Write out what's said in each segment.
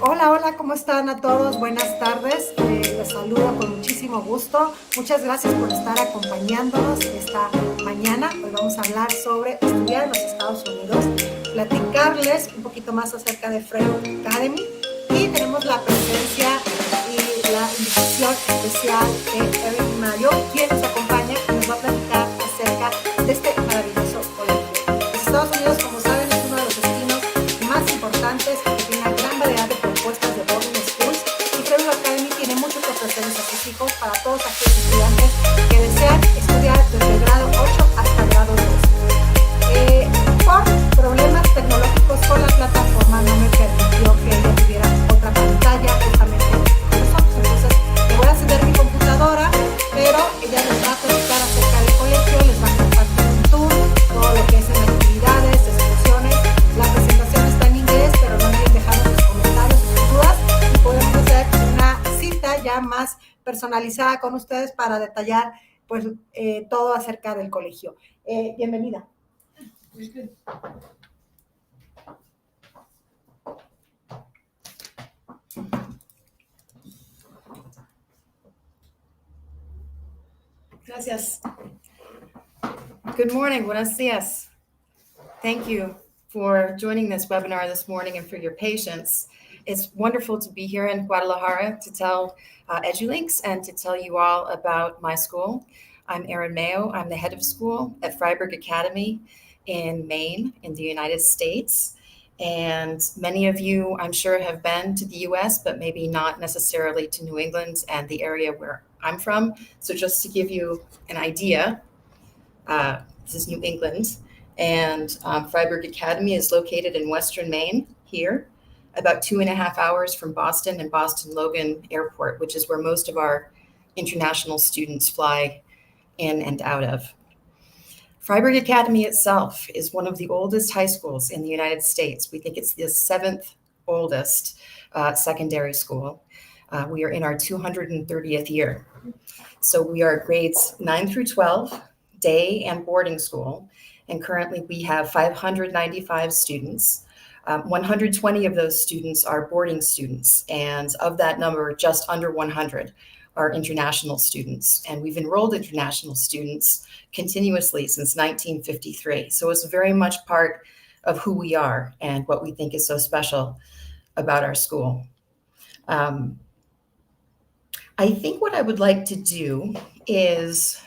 Hola, hola, ¿cómo están a todos? Buenas tardes. Les saludo con muchísimo gusto. Muchas gracias por estar acompañándonos esta mañana. Hoy vamos a hablar sobre estudiar en los Estados Unidos, platicarles un poquito más acerca de Fryeburg Academy y tenemos la presencia y la invitación especial de Evelyn Mayo, quien nos acompaña y nos va a platicar acerca de este maravilloso colegio. Los Estados Unidos, como saben, es uno de los destinos más importantes que tiene una gran variedad de propuestas de boarding schools y Fryeburg Academy tiene mucho que ofrecerles a sus hijos para todos aquellos estudiantes que desean estudiar desde grado 8 hasta grado 12. Por problemas tecnológicos con la plataforma no me permitió que ella tuviera otra pantalla justamente con nosotros. Entonces, le voy a encender mi computadora, pero ella les va a platicar acerca del colegio, les va a compartir un tour, todo lo que es en actividades, excursiones. La presentación está en inglés, pero no olviden dejarnos sus comentarios y sus dudas y podemos hacer una cita ya más personalizada con ustedes para detallar pues todo acerca del colegio. Bienvenida. Gracias. Good morning. Buenos dias. Thank you for joining this webinar this morning and for your patience. It's wonderful to be here in Guadalajara to tell EduLinks and to tell you all about my school. I'm Erin Mayo. I'm the head of school at Fryeburg Academy in Maine in the United States. And many of you, I'm sure, have been to the US, but maybe not necessarily to New England and the area where I'm from. So just to give you an idea, this is New England, and Fryeburg Academy is located in Western Maine here, about 2.5 hours from Boston and Boston Logan Airport, which is where most of our international students fly in and out of. Fryeburg Academy itself is one of the oldest high schools in the United States. We think it's the 7th oldest secondary school. We are in our 230th year. So we are grades 9 through 12, day and boarding school. And currently we have 595 students. 120 of those students are boarding students. And of that number, just under 100 are international students. And we've enrolled international students continuously since 1953. So it's very much part of who we are and what we think is so special about our school. I think what I would like to do is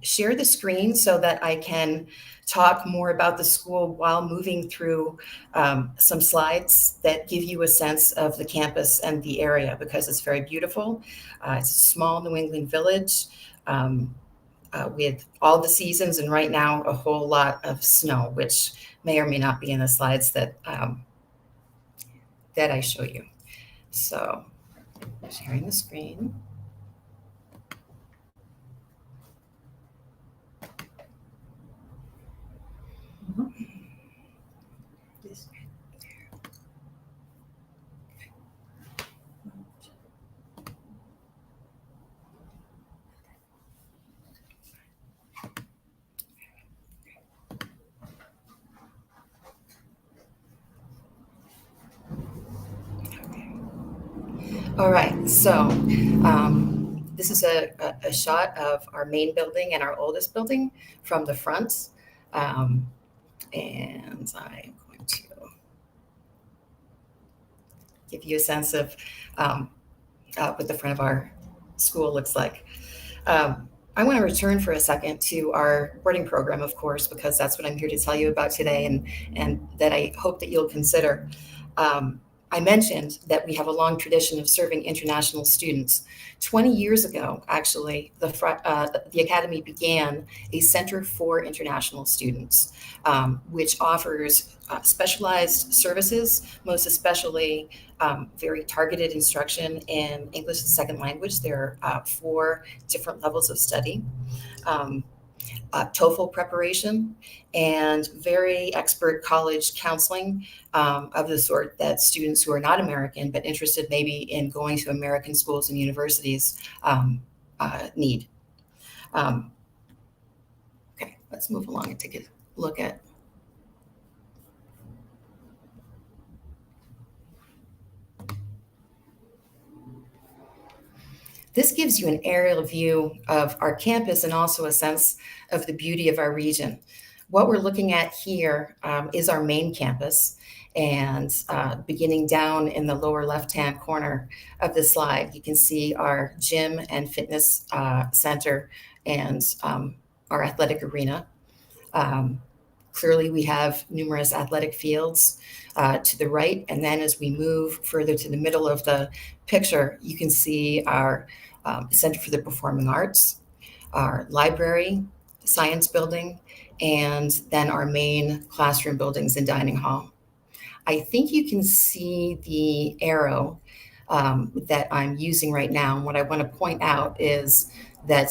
share the screen so that I can talk more about the school while moving through some slides that give you a sense of the campus and the area, because it's very beautiful. It's a small New England village with all the seasons, and right now a whole lot of snow, which may or may not be in the slides that I show you. So sharing the screen. All right, so this is a shot of our main building and our oldest building from the front. And I'm going to give you a sense of what the front of our school looks like. I want to return for a second to our boarding program, of course, because that's what I'm here to tell you about today, and that I hope that you'll consider. I mentioned that we have a long tradition of serving international students. 20 years ago, actually, the Academy began a Center for International Students, which offers specialized services, most especially very targeted instruction in English as a second language. There are 4 different levels of study. TOEFL preparation, and very expert college counseling of the sort that students who are not American but interested maybe in going to American schools and universities need. Okay, let's move along and take a look at This gives you an aerial view of our campus and also a sense of the beauty of our region. What we're looking at here is our main campus. And beginning down in the lower left-hand corner of the slide, you can see our gym and fitness center and our athletic arena. Clearly, we have numerous athletic fields to the right. And then as we move further to the middle of the picture, you can see our Center for the Performing Arts, our library, science building, and then our main classroom buildings and dining hall. I think you can see the arrow that I'm using right now. And what I want to point out is that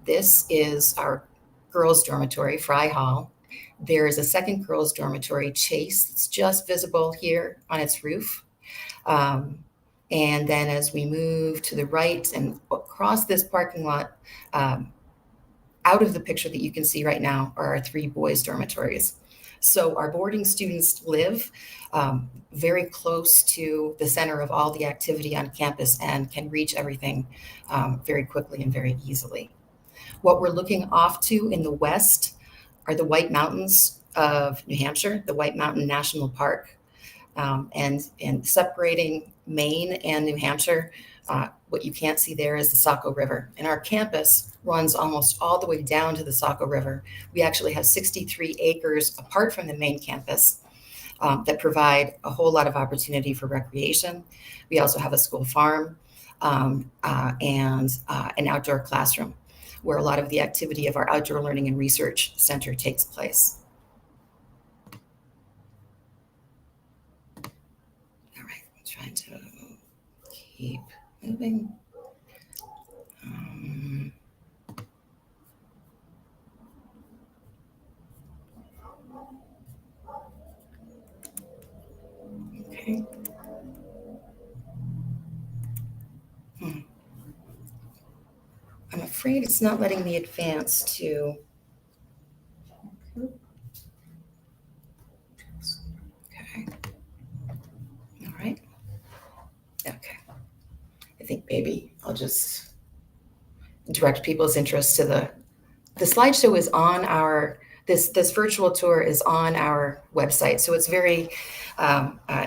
this is our girls' dormitory, Fry Hall. There is a second girls' dormitory, Chase, that's just visible here on its roof. And then as we move to the right and across this parking lot, out of the picture that you can see right now are our 3 boys' dormitories. So our boarding students live very close to the center of all the activity on campus and can reach everything very quickly and very easily. What we're looking off to in the west are the White Mountains of New Hampshire, the White Mountain National Park. And separating Maine and New Hampshire, what you can't see there is the Saco River. And our campus runs almost all the way down to the Saco River. We actually have 63 acres apart from the main campus that provide a whole lot of opportunity for recreation. We also have a school farm and an outdoor classroom where a lot of the activity of our outdoor learning and research center takes place. All right, I'm trying to keep moving. Okay. I'm afraid it's not letting me advance to. Okay. All right. Okay. I think maybe I'll just direct people's interest to the slideshow is on our, this virtual tour is on our website. So it's very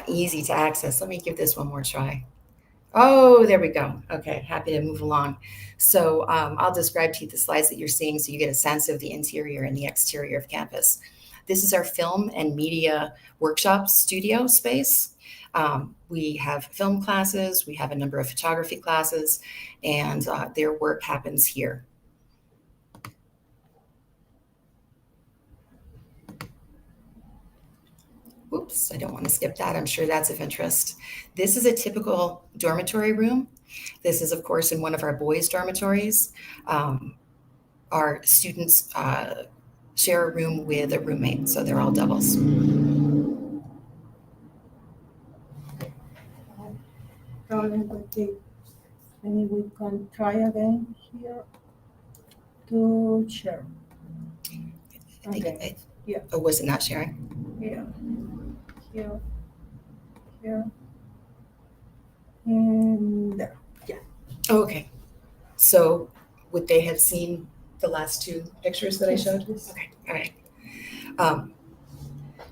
easy to access. Let me give this one more try. Oh, there we go. Okay, happy to move along. So I'll describe to you the slides that you're seeing so you get a sense of the interior and the exterior of campus. This is our film and media workshop studio space. We have film classes, we have a number of photography classes, and their work happens here. Oops, I don't want to skip that. I'm sure that's of interest. This is a typical dormitory room. This is, of course, in one of our boys' dormitories. Our students share a room with a roommate, so they're all doubles. Problem with the, maybe we can try again here to share. I think Okay. Yeah. Oh, was it not sharing? Here, here, and there. Yeah. Oh, okay. So would they have seen the last 2 pictures that I showed? Yes. Okay, all right.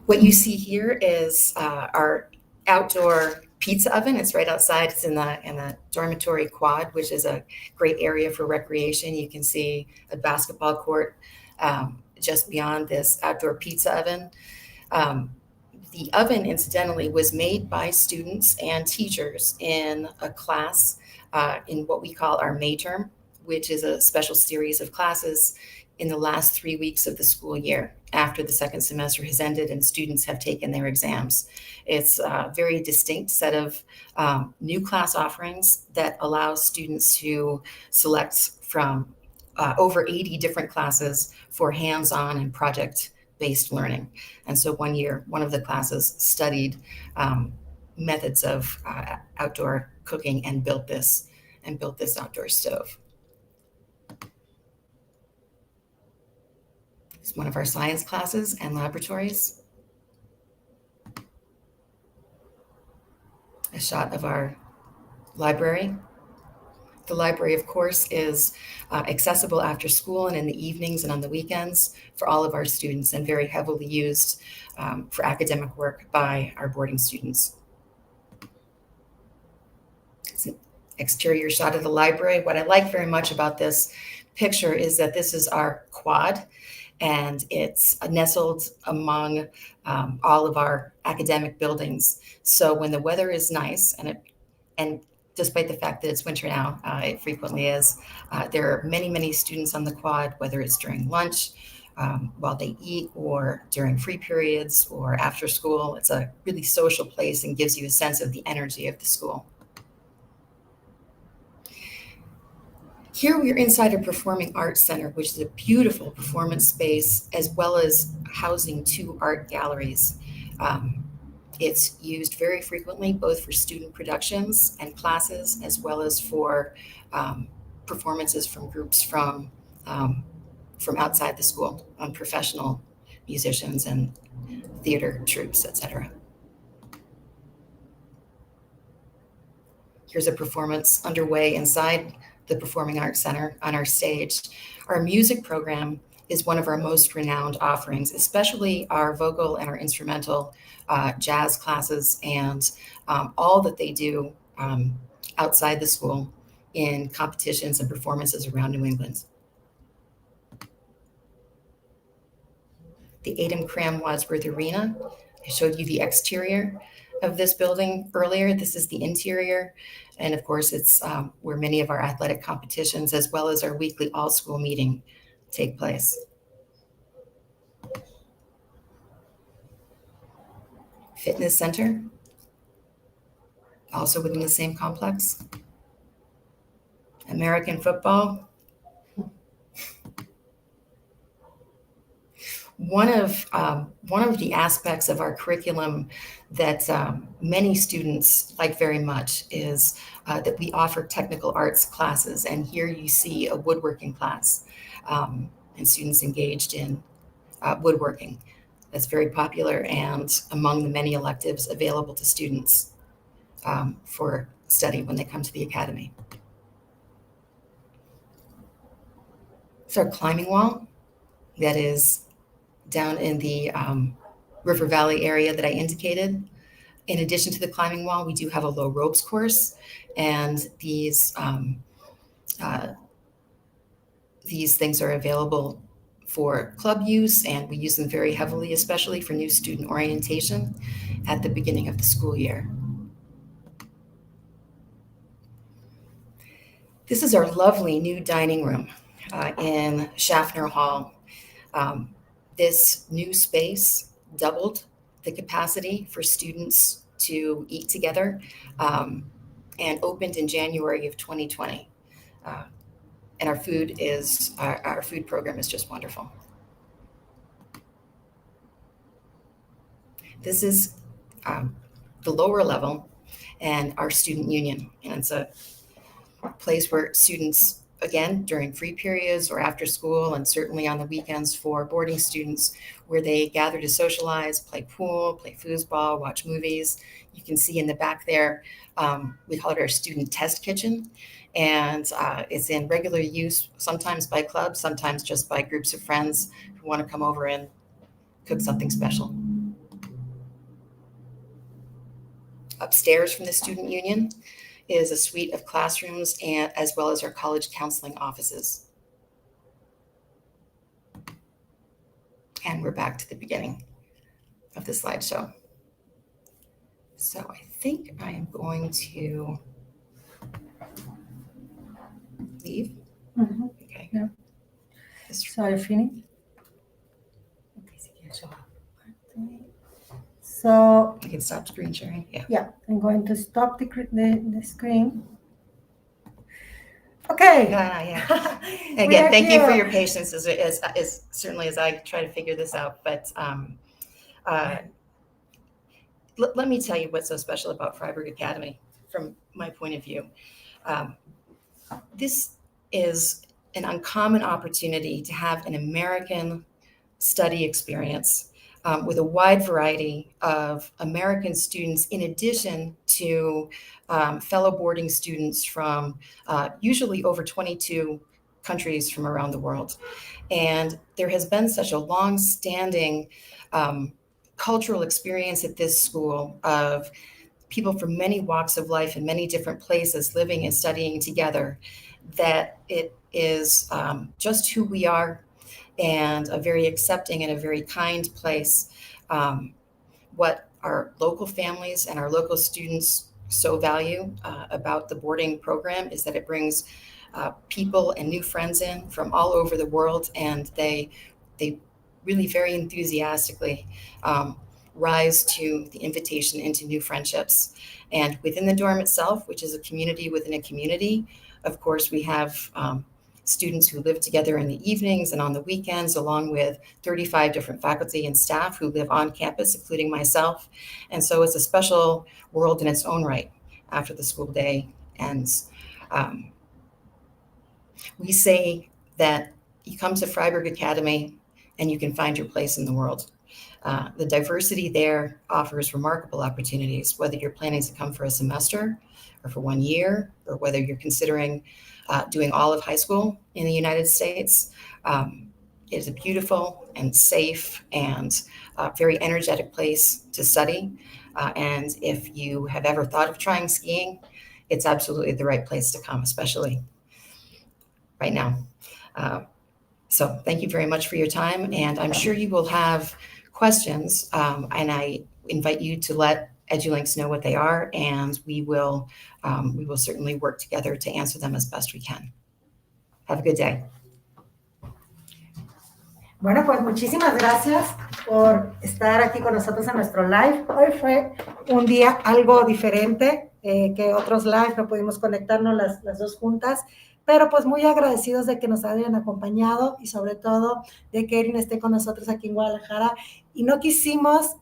What you see here is our outdoor pizza oven. It's right outside. It's in the dormitory quad, which is a great area for recreation. You can see a basketball court just beyond this outdoor pizza oven. The oven, incidentally, was made by students and teachers in a class in what we call our May term, which is a special series of classes in the last 3 weeks of the school year after the second semester has ended and students have taken their exams. It's a very distinct set of new class offerings that allows students to select from over 80 different classes for hands-on and project-based learning. And so one year, one of the classes studied methods of outdoor cooking and built this outdoor stove. It's one of our science classes and laboratories. A shot of our library. The library, of course, is accessible after school and in the evenings and on the weekends for all of our students, and very heavily used for academic work by our boarding students. It's an exterior shot of the library. What I like very much about this picture is that this is our quad, and it's nestled among all of our academic buildings. So when the weather is nice, and despite the fact that it's winter now, it frequently is, there are many, many students on the quad, whether it's during lunch, while they eat, or during free periods, or after school. It's a really social place and gives you a sense of the energy of the school. Here we are inside a performing arts center, which is a beautiful performance space, as well as housing 2 art galleries. It's used very frequently, both for student productions and classes, as well as for performances from groups from outside the school, professional musicians and theater troupes, etc. Here's a performance underway inside the Performing Arts Center on our stage. Our music program is one of our most renowned offerings, especially our vocal and our instrumental jazz classes, and all that they do outside the school in competitions and performances around New England. The Adem Cram Wadsworth Arena. I showed you the exterior of this building earlier. This is the interior. And of course, it's where many of our athletic competitions, as well as our weekly all-school meeting, take place. Fitness center, also within the same complex. American football. One of the aspects of our curriculum that many students like very much is that we offer technical arts classes. And here you see a woodworking class and students engaged in woodworking. That's very popular and among the many electives available to students for study when they come to the academy. It's our climbing wall that is down in the River Valley area that I indicated. In addition to the climbing wall, we do have a low ropes course, and these things are available for club use, and we use them very heavily, especially for new student orientation at the beginning of the school year. This is our lovely new dining room in Schaffner Hall. This new space doubled the capacity for students to eat together and opened in January of 2020. And our food program is just wonderful. This is the lower level and our student union. And it's a place where students, again, during free periods or after school, and certainly on the weekends for boarding students, where they gather to socialize, play pool, play foosball, watch movies. You can see in the back there, we call it our student test kitchen. And it's in regular use, sometimes by clubs, sometimes just by groups of friends who want to come over and cook something special. Upstairs from the student union is a suite of classrooms, and as well as our college counseling offices. And we're back to the beginning of the slideshow. So I think I am going to leave. Mm-hmm. Okay. Yeah. So you finished? So I can stop screen sharing. Yeah. yeah, I'm going to stop the screen. Okay. Yeah. We Again, are thank you for here. your patience as certainly as I try to figure this out. But let me tell you what's so special about Fryeburg Academy from my point of view. This is an uncommon opportunity to have an American study experience with a wide variety of American students, in addition to fellow boarding students from usually over 22 countries from around the world. And there has been such a long-standing cultural experience at this school of people from many walks of life in many different places living and studying together, that it is just who we are, and a very accepting and a very kind place. What our local families and our local students so value about the boarding program is that it brings people and new friends in from all over the world, and they really very enthusiastically rise to the invitation into new friendships. And within the dorm itself, which is a community within a community, of course, we have students who live together in the evenings and on the weekends, along with 35 different faculty and staff who live on campus, including myself. And so it's a special world in its own right after the school day ends. We say that you come to Fryeburg Academy and you can find your place in the world. The diversity there offers remarkable opportunities, whether you're planning to come for a semester or for 1 year, or whether you're considering doing all of high school in the United States. It is a beautiful and safe and very energetic place to study. And if you have ever thought of trying skiing, it's absolutely the right place to come, especially right now. So thank you very much for your time, and I'm sure you will have questions, and I invite you to let EduLinks know what they are, and we will certainly work together to answer them as best we can. Have a good day. Bueno, pues muchísimas gracias por estar aquí con nosotros en nuestro live. Hoy fue un día algo diferente que otros live, no pudimos conectarnos las dos juntas, pero pues muy agradecidos de que nos hayan acompañado y sobre todo de que Erin esté con nosotros aquí en Guadalajara. Y no quisimos,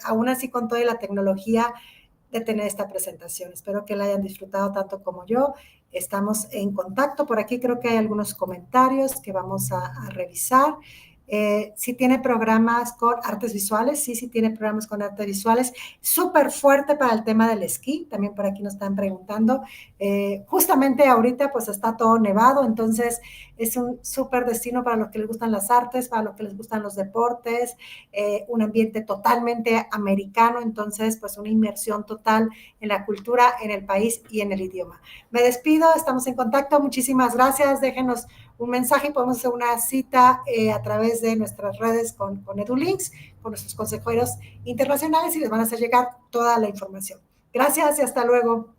aún así con toda la tecnología, de tener esta presentación. Espero que la hayan disfrutado tanto como yo. Estamos en contacto. Por aquí creo que hay algunos comentarios que vamos a revisar. Sí tiene programas con artes visuales, sí tiene programas con artes visuales, súper fuerte para el tema del esquí, también por aquí nos están preguntando. Justamente ahorita pues está todo nevado, entonces es un súper destino para los que les gustan las artes, para los que les gustan los deportes, un ambiente totalmente americano, entonces pues una inmersión total en la cultura, en el país y en el idioma. Me despido, estamos en contacto, muchísimas gracias, déjenos un mensaje y podemos hacer una cita a través de nuestras redes con EduLinks, con nuestros consejeros internacionales y les van a hacer llegar toda la información. Gracias y hasta luego.